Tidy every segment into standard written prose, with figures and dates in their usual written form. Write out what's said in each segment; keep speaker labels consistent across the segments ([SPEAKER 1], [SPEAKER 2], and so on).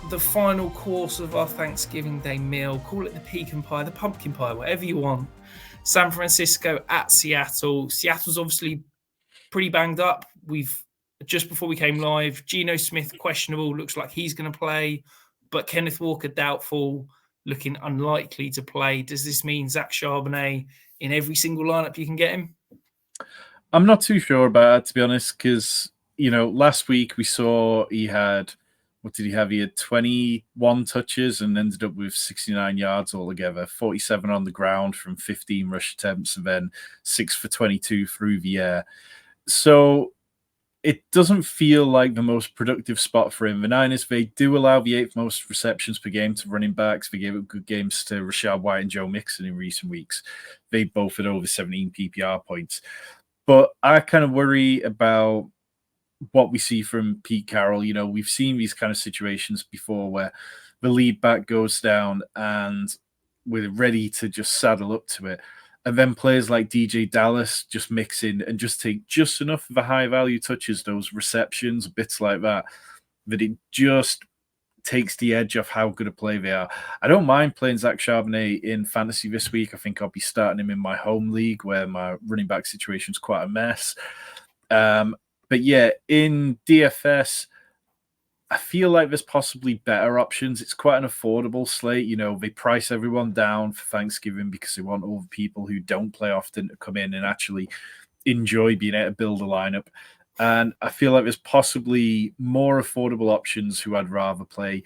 [SPEAKER 1] the final course of our Thanksgiving Day meal. Call it the pecan pie, the pumpkin pie, whatever you want. San Francisco at Seattle. Seattle's obviously pretty banged up. We've just before we came live, Geno Smith questionable, looks like he's going to play, but Kenneth Walker doubtful, looking unlikely to play. Does this mean Zach Charbonnet in every single lineup you can get him?
[SPEAKER 2] I'm not too sure about it, to be honest, because, last week we saw he had, what did he have? He had 21 touches and ended up with 69 yards altogether, 47 on the ground from 15 rush attempts, and then 6 for 22 through the air. So it doesn't feel like the most productive spot for him. The Niners, they do allow the 8th most receptions per game to running backs. They gave up good games to Rachaad White and Joe Mixon in recent weeks. They both had over 17 PPR points. But I kind of worry about what we see from Pete Carroll. We've seen these kind of situations before where the lead back goes down and we're ready to just saddle up to it. And then players like DJ Dallas just mix in and just take just enough of the high value touches, those receptions, bits like that it just takes the edge off how good a play they are. I don't mind playing Zach Charbonnet in fantasy this week. I think I'll be starting him in my home league where my running back situation is quite a mess. But yeah, in DFS, I feel like there's possibly better options. It's quite an affordable slate. They price everyone down for Thanksgiving because they want all the people who don't play often to come in and actually enjoy being able to build a lineup. And I feel like there's possibly more affordable options who I'd rather play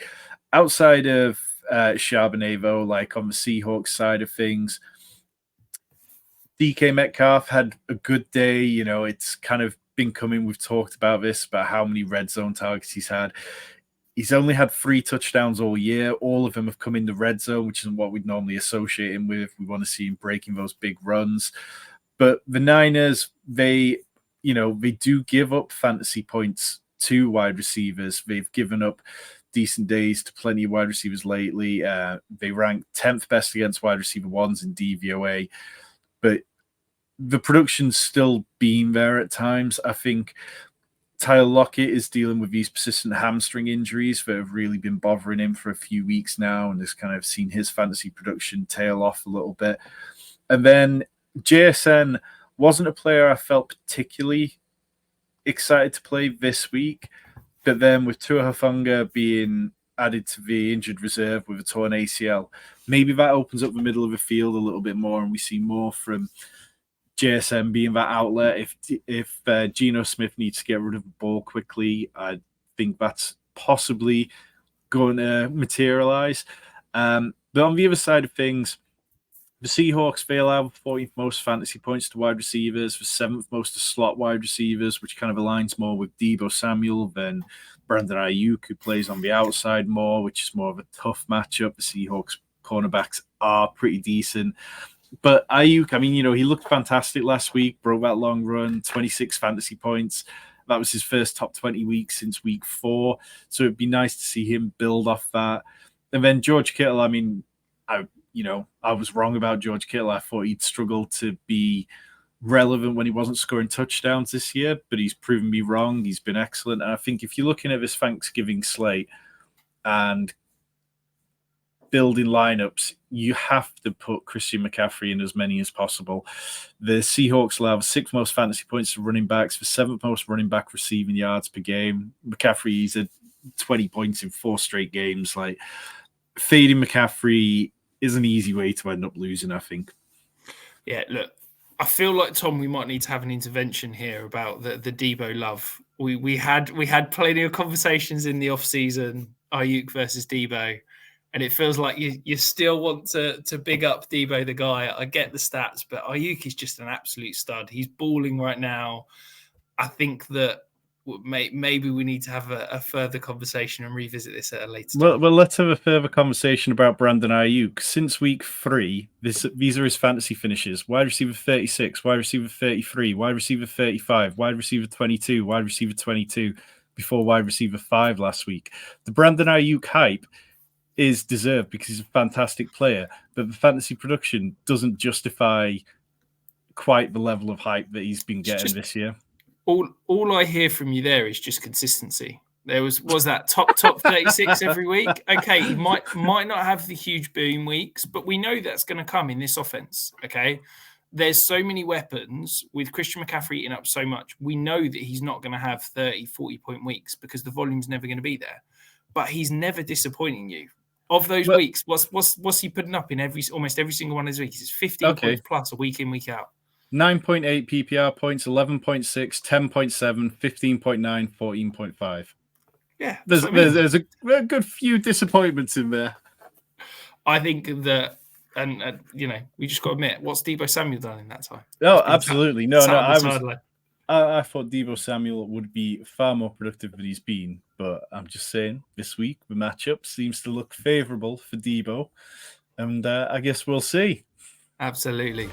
[SPEAKER 2] outside of Charbonnet, though, like on the Seahawks side of things. DK Metcalf had a good day. It's kind of been coming. We've talked about this, about how many red zone targets he's had. He's only had 3 touchdowns all year. All of them have come in the red zone, which isn't what we'd normally associate him with. We want to see him breaking those big runs. But the Niners, they do give up fantasy points to wide receivers. They've given up decent days to plenty of wide receivers lately. They rank 10th best against wide receiver ones in DVOA. But the production's still been there at times. I think Tyler Lockett is dealing with these persistent hamstring injuries that have really been bothering him for a few weeks now, and has kind of seen his fantasy production tail off a little bit. And then JSN wasn't a player I felt particularly excited to play this week, but then with Tua Hufanga being added to the injured reserve with a torn ACL, maybe that opens up the middle of the field a little bit more, and we see more from JSN being that outlet. If Geno Smith needs to get rid of the ball quickly, I think that's possibly going to materialize. But on the other side of things, the Seahawks, they allow the 14th most fantasy points to wide receivers, the 7th most to slot wide receivers, which kind of aligns more with Deebo Samuel than Brandon Aiyuk, who plays on the outside more, which is more of a tough matchup. The Seahawks cornerbacks are pretty decent. But Aiyuk, he looked fantastic last week, broke that long run, 26 fantasy points. That was his first top 20 week since week 4. So it'd be nice to see him build off that. And then George Kittle, I was wrong about George Kittle. I thought he'd struggle to be relevant when he wasn't scoring touchdowns this year, but he's proven me wrong. He's been excellent. And I think if you're looking at this Thanksgiving slate and building lineups, you have to put Christian McCaffrey in as many as possible. The Seahawks allow the 6th most fantasy points to running backs, the 7th most running back receiving yards per game. McCaffrey, he's at 20 points in 4 straight games. Like, fading McCaffrey is an easy way to end up losing, I think.
[SPEAKER 1] Yeah, look, I feel like, Tom, we might need to have an intervention here about the Deebo love. We had plenty of conversations in the off season, Aiyuk versus Deebo, and it feels like you still want to big up Deebo the guy. I get the stats, but Aiyuk is just an absolute stud. He's balling right now. I think that maybe we need to have a further conversation and revisit this at a later time.
[SPEAKER 2] Well, let's have a further conversation about Brandon Aiyuk. Since week 3, these are his fantasy finishes: wide receiver 36, wide receiver 33, wide receiver 35, wide receiver 22, wide receiver 22, before wide receiver 5 last week. The Brandon Aiyuk hype is deserved because he's a fantastic player, but the fantasy production doesn't justify quite the level of hype that he's been getting this year.
[SPEAKER 1] All I hear from you there is just consistency. There was that top 36 every week. Okay, he might not have the huge boom weeks, but we know that's going to come in this offense. Okay, there's so many weapons with Christian McCaffrey eating up so much. We know that he's not going to have 30, 40-point weeks because the volume's never going to be there. But he's never disappointing you. Of those weeks, what's he putting up in almost every single one of his weeks? It's 15 points plus a week in, week out.
[SPEAKER 2] 9.8 PPR points, 11.6, 10.7, 15.9, 14.5.
[SPEAKER 1] Yeah.
[SPEAKER 2] There's a good few disappointments in there.
[SPEAKER 1] I think that, and we just got to admit, what's Deebo Samuel done in that time?
[SPEAKER 2] Oh, absolutely. No. I thought Deebo Samuel would be far more productive than he's been, but I'm just saying this week the matchup seems to look favorable for Deebo, and I guess we'll see.
[SPEAKER 1] Absolutely.